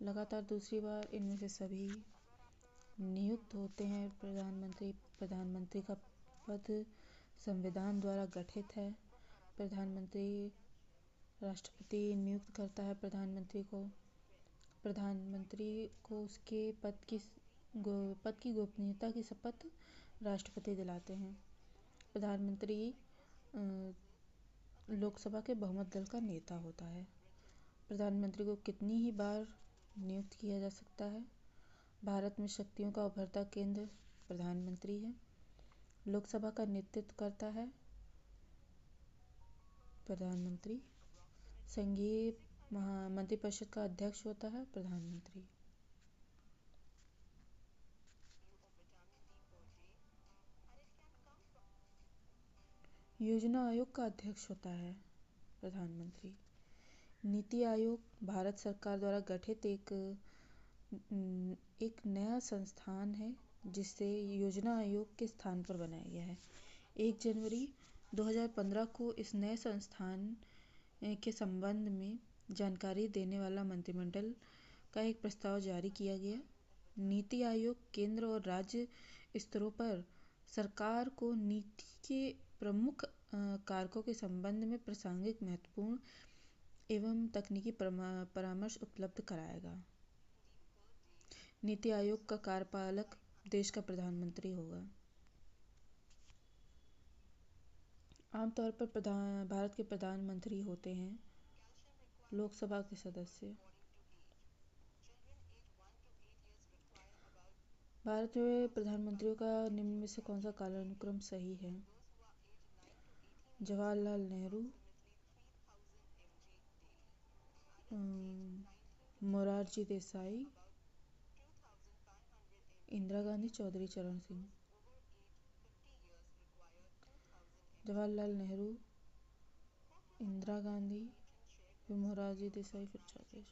[SPEAKER 1] लगातार दूसरी बार इनमें से सभी नियुक्त होते हैं। प्रधानमंत्री का पद संविधान द्वारा गठित है। राष्ट्रपति नियुक्त करता है प्रधानमंत्री को। प्रधानमंत्री को उसके पद की गोपनीयता की शपथ राष्ट्रपति दिलाते हैं। प्रधानमंत्री लोकसभा के बहुमत दल का नेता होता है। प्रधानमंत्री को कितनी ही बार नियुक्त किया जा सकता है? भारत में शक्तियों का उभरता केंद्र प्रधानमंत्री है। लोकसभा का नेतृत्व करता है प्रधानमंत्री। संघीय मंत्रिपरिषद का अध्यक्ष होता है प्रधानमंत्री। योजना आयोग का अध्यक्ष होता है प्रधानमंत्री। नीति आयोग भारत सरकार द्वारा गठित एक नया संस्थान है जिसे योजना आयोग के स्थान पर बनाया गया है। 1 जनवरी 2015 को इस नए संस्थान के संबंध में जानकारी देने वाला मंत्रिमंडल का एक प्रस्ताव जारी किया गया। नीति आयोग केंद्र और राज्य स्तरों पर सरकार को नीति के प्रमुख कारकों के संबंध में प्रासंगिक, महत्वपूर्ण एवं तकनीकी परामर्श उपलब्ध कराएगा। नीति आयोग का कार्यपालक देश का प्रधानमंत्री होगा। आमतौर पर भारत के प्रधानमंत्री होते हैं लोकसभा के सदस्य। भारत में प्रधानमंत्रियों का निम्न में से कौन सा कालानुक्रम सही है? जवाहरलाल नेहरू, मोरारजी देसाई, इंदिरा गांधी, चौधरी चरण सिंह। जवाहरलाल नेहरू, इंदिरा गांधी, फिर मोरारजी देसाई, फिर चौधरी।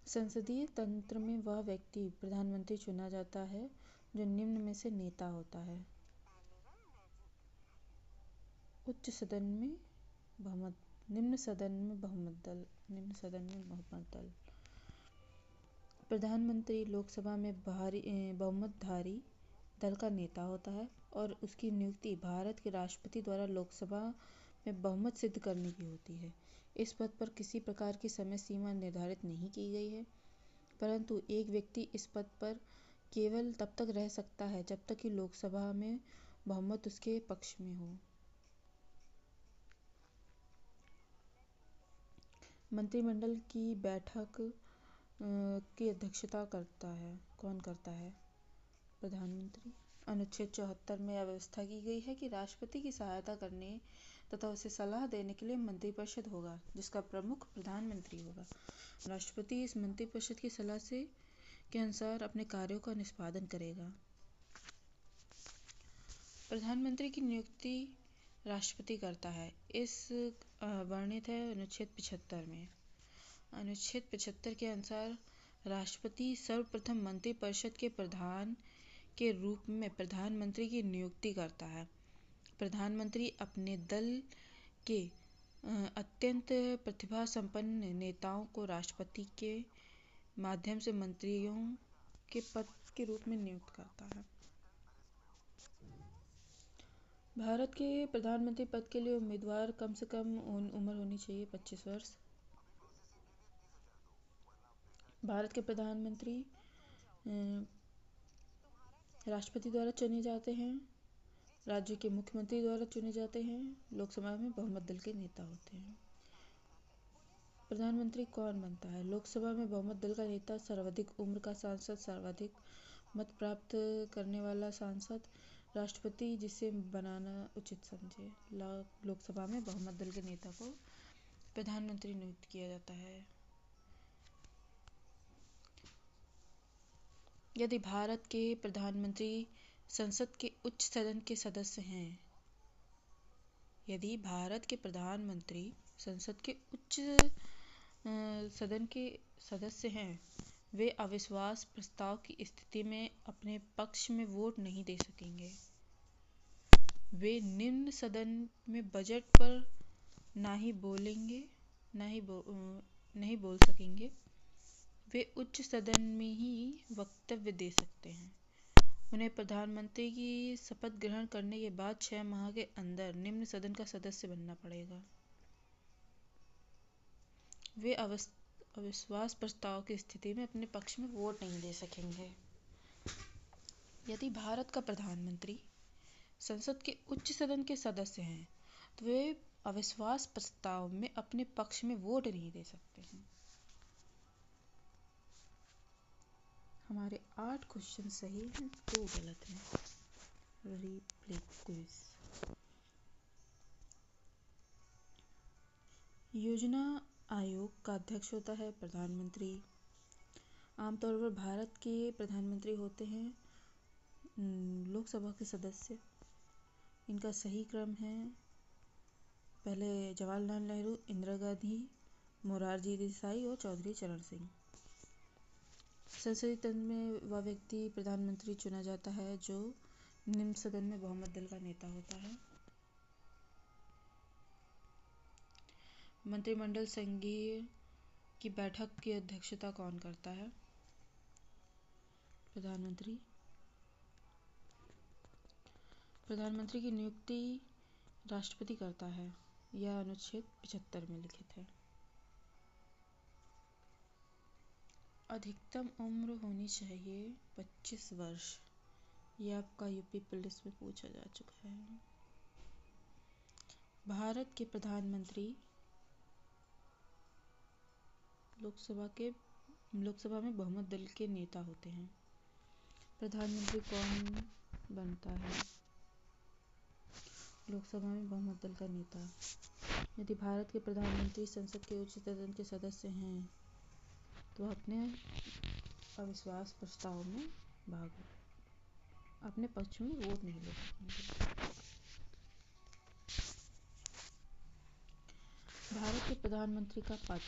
[SPEAKER 1] संसदीय तंत्र में वह व्यक्ति प्रधानमंत्री चुना जाता है जो निम्न में से नेता होता है। उच्च सदन में बहुमत, निम्न सदन में बहुमत दल। प्रधानमंत्री लोकसभा में बहुमतधारी दल का नेता होता है और उसकी नियुक्ति भारत के राष्ट्रपति द्वारा लोकसभा में बहुमत सिद्ध करने की होती है। इस पद पर किसी प्रकार की समय सीमा निर्धारित नहीं की गई है, परंतु एक व्यक्ति इस पद पर केवल तब तक रह सकता है जब तक कि लोकसभा में बहुमत उसके पक्ष में हो। मंत्रिमंडल की बैठक की अध्यक्षता कौन करता है? प्रधानमंत्री। अनुच्छेद 74 में यह व्यवस्था की गई है कि राष्ट्रपति की सहायता करने तथा उसे सलाह देने के लिए मंत्रिपरिषद होगा जिसका प्रमुख प्रधानमंत्री होगा। राष्ट्रपति इस मंत्रिपरिषद की सलाह के अनुसार अपने कार्यों का निष्पादन करेगा। प्रधानमंत्री की नियुक्ति राष्ट्रपति करता है। इस वर्णित है अनुच्छेद 75 में। अनुच्छेद 75 के अनुसार राष्ट्रपति सर्वप्रथम मंत्रिपरिषद के प्रधान के रूप में प्रधानमंत्री की नियुक्ति करता है। प्रधानमंत्री अपने दल के अत्यंत प्रतिभा संपन्न नेताओं को राष्ट्रपति के माध्यम से मंत्रियों के पद के रूप में नियुक्त करता है। भारत के प्रधानमंत्री पद के लिए उम्मीदवार कम से कम उम्र होनी चाहिए 25 वर्ष। भारत के प्रधानमंत्री राष्ट्रपति द्वारा चुने जाते हैं। राज्य के मुख्यमंत्री द्वारा चुने जाते हैं। लोकसभा में बहुमत दल के नेता होते हैं। प्रधानमंत्री कौन बनता है? लोकसभा में बहुमत दल का नेता, सर्वाधिक उम्र का सांसद, सर्वाधिक मत प्राप्त करने वाला सांसद, राष्ट्रपति जिसे बनाना उचित समझे। लोकसभा में बहुमत दल के नेता को प्रधानमंत्री नियुक्त किया जाता है। यदि भारत के प्रधानमंत्री संसद के उच्च सदन के सदस्य हैं, यदि भारत के प्रधानमंत्री संसद के उच्च सदन के सदस्य हैं वे अविश्वास प्रस्ताव की स्थिति में अपने पक्ष में वोट नहीं दे सकेंगे। वे निम्न सदन में बजट पर नहीं बोल सकेंगे। वे उच्च सदन में ही वक्तव्य दे सकते हैं। उन्हें प्रधानमंत्री की शपथ ग्रहण करने के बाद 6 माह के अंदर निम्न सदन का सदस्य बनना पड़ेगा। वे अविश्वास प्रस्ताव की स्थिति में अपने पक्ष में वोट नहीं दे सकेंगे। यदि भारत का प्रधानमंत्री संसद के उच्च सदन के सदस्य हैं तो वे अविश्वास प्रस्ताव में अपने पक्ष में वोट नहीं दे सकते हैं। हमारे 8 क्वेश्चन सही हैं, 2 गलत हैं। Replay quiz. योजना आयोग का अध्यक्ष होता है प्रधानमंत्री। आमतौर पर भारत के प्रधानमंत्री होते हैं लोकसभा के सदस्य। इनका सही क्रम है पहले जवाहरलाल नेहरू, इंदिरा गांधी, मोरारजी देसाई और चौधरी चरण सिंह। संसदीय तंत्र में वह व्यक्ति प्रधानमंत्री चुना जाता है जो निम्न सदन में बहुमत दल का नेता होता है। मंत्रिमंडल संघीय की बैठक की अध्यक्षता कौन करता है? प्रधानमंत्री। प्रधानमंत्री की नियुक्ति राष्ट्रपति करता है। यह अनुच्छेद 75 में लिखित है। अधिकतम उम्र होनी चाहिए 25 वर्ष। यह आपका यूपी पुलिस में पूछा जा चुका है। भारत के प्रधानमंत्री लोकसभा में बहुमत दल के नेता होते हैं। प्रधानमंत्री कौन बनता है? लोकसभा में बहुमत दल का नेता। यदि भारत के प्रधानमंत्री संसद के उच्च सदन के सदस्य हैं तो अपने अविश्वास प्रस्ताव में अपने पक्ष में वोट नहीं ले सकेंगे। भारत के प्रधानमंत्री का पद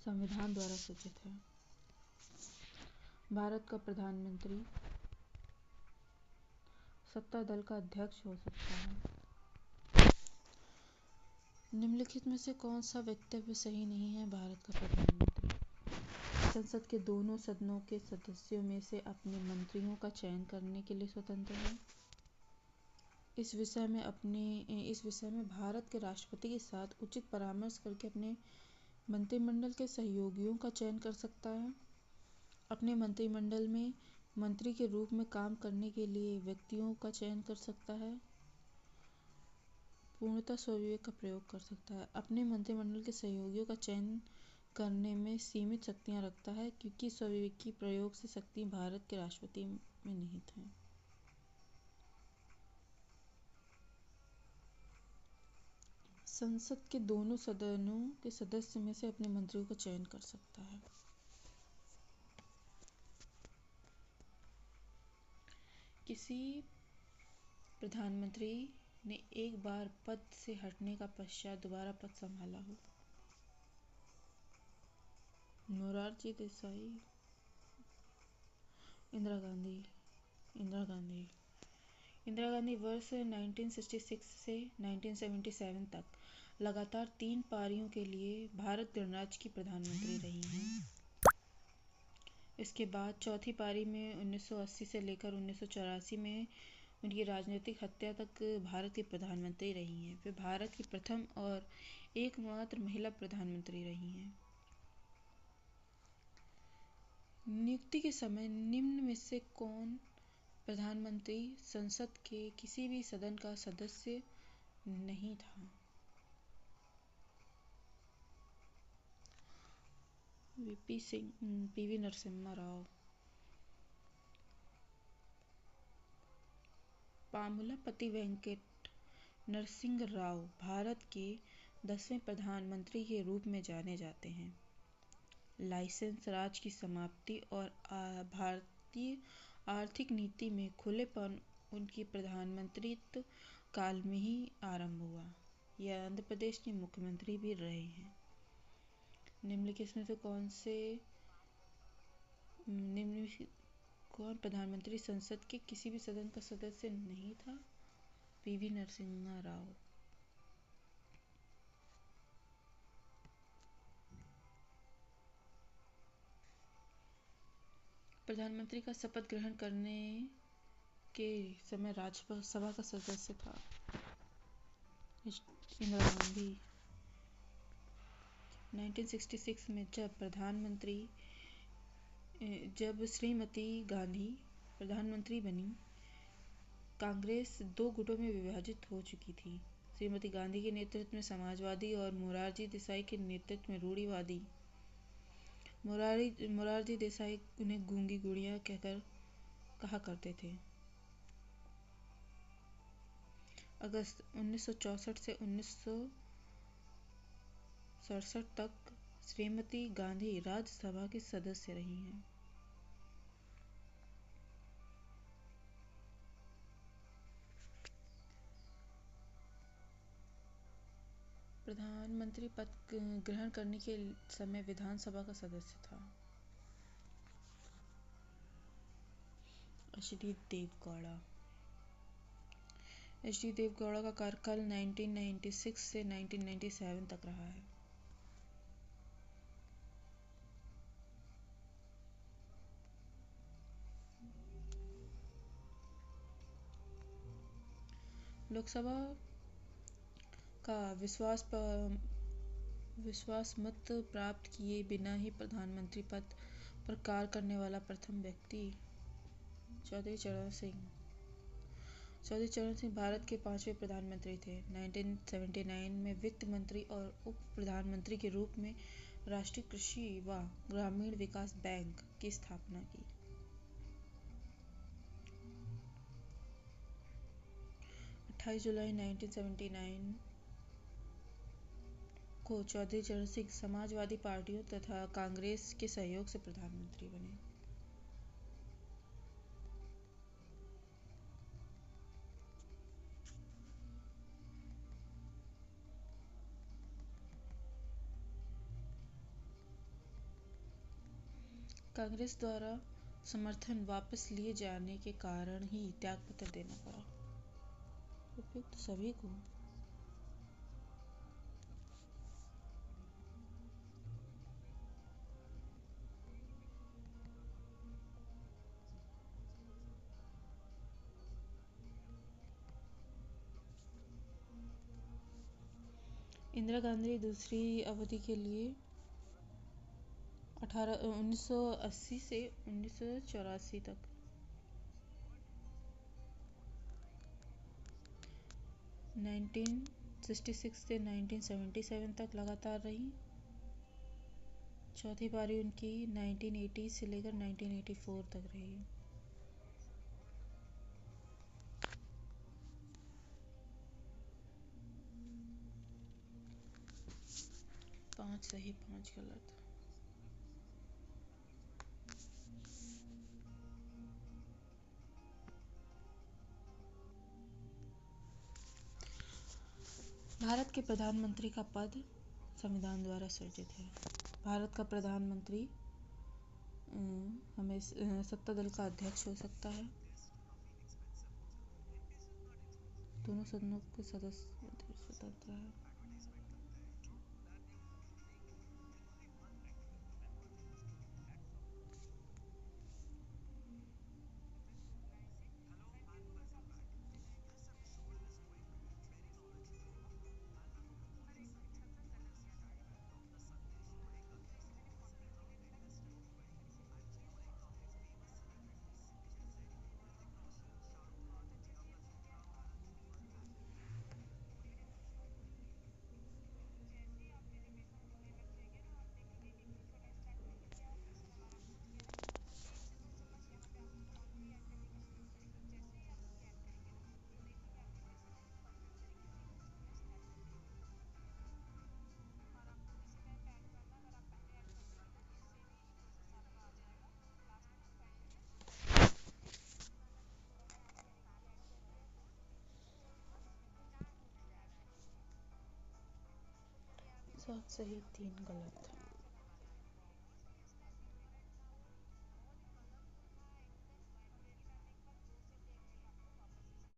[SPEAKER 1] संविधान द्वारा सूचित है। भारत का प्रधानमंत्री सत्ता दल का अध्यक्ष हो सकता है। निम्नलिखित में से कौन सा वक्तव्य सही नहीं है? भारत का प्रधानमंत्री संसद के दोनों सदनों के सदस्यों में से अपने मंत्रियों का चयन करने के लिए स्वतंत्र है। इस विषय में भारत के राष्ट्रपति के साथ उचित परामर्श करके अपने मंत्रिमंडल के सहयोगियों का चयन कर सकता है। अपने मंत्रिमंडल में मंत्री के रूप में काम करने के लिए व्यक्तियों का चयन कर सकता है। पूर्णतः स्वविवेक का प्रयोग कर सकता है। अपने मंत्रिमंडल के सहयोगियों का चयन करने में सीमित शक्तियां रखता है क्योंकि स्वविवेकी प्रयोग से शक्ति भारत के राष्ट्रपति में निहित है। संसद के दोनों सदनों के सदस्य में से अपने मंत्रियों का चयन कर सकता है। किसी प्रधानमंत्री ने एक बार पद से हटने का पश्चात दोबारा पद संभाला हो? मोरारजी देसाई, इंदिरा गांधी वर्ष 1966 से 1977 तक लगातार 3 पारियों के लिए भारत गणराज्य की प्रधानमंत्री रही हैं। इसके बाद चौथी पारी में 1980 से लेकर 1984 में उनकी राजनीतिक हत्या तक भारत की प्रधानमंत्री रही हैं। वे भारत की प्रथम और एकमात्र महिला प्रधानमंत्री रही हैं। नियुक्ति के समय निम्न में से कौन प्रधानमंत्री संसद के किसी भी सदन का सदस्य नहीं था? पीवी नरसिम्हा राव। पामुलापति वेंकट नरसिंह राव भारत के 10वें प्रधानमंत्री के रूप में जाने जाते हैं। लाइसेंस राज की समाप्ति और भारतीय आर्थिक नीति में खुलेपन उनकी प्रधानमंत्रित्व काल में ही आरंभ हुआ। यह आंध्र प्रदेश के मुख्यमंत्री भी रहे हैं। निम्नलिखित में से कौन से निम्नलिखित कौन प्रधानमंत्री संसद के किसी भी सदन का सदस्य नहीं था? पीवी नरसिम्हा राव। प्रधानमंत्री का शपथ ग्रहण करने के समय राज्यसभा का सदस्य था? इंदिरा गांधी। 1966 में जब श्रीमती गांधी प्रधानमंत्री बनी, कांग्रेस दो गुटों में विभाजित हो चुकी थी। श्रीमती गांधी के नेतृत्व में समाजवादी और मोरारजी देसाई के नेतृत्व में रूढ़िवादी। मोरारजी देसाई उन्हें गूंगी गुड़िया कहा करते थे। अगस्त 1964 से 1967 तक श्रीमती गांधी राज्यसभा की सदस्य रही हैं। प्रधानमंत्री पद ग्रहण करने के समय विधानसभा का सदस्य था? एच.डी. देवगौड़ा। एच.डी. देवगौड़ा का कार्यकाल 1996 से 1997 तक रहा है। लोकसभा का विश्वास मत प्राप्त किए बिना ही प्रधानमंत्री पद पर कार्य करने वाला प्रथम व्यक्ति चौधरी चरण सिंह। चौधरी चरण सिंह भारत के 5वें प्रधानमंत्री थे। 1979 में वित्त मंत्री और उप प्रधानमंत्री के रूप में राष्ट्रीय कृषि व ग्रामीण विकास बैंक की स्थापना की। 28 जुलाई 1979 को चौधरी चरण सिंह समाजवादी पार्टियों तथा कांग्रेस के सहयोग से प्रधानमंत्री बने। कांग्रेस द्वारा समर्थन वापस लिए जाने के कारण ही त्यागपत्र देना पड़ा। उपयुक्त सभी को। इंदिरा गांधी दूसरी अवधि के लिए 1980 से 1984 तक 1966 से 1977 तक लगातार रही। चौथी पारी उनकी 1980 से लेकर 1984 तक रही। 5 सही 5 गलत। भारत के प्रधानमंत्री का पद संविधान द्वारा सृजित है। भारत का प्रधानमंत्री हमें सत्ता दल का अध्यक्ष हो सकता है। दोनों सदनों के सदस्य स्वतंत्र है। सात सही 3 गलत।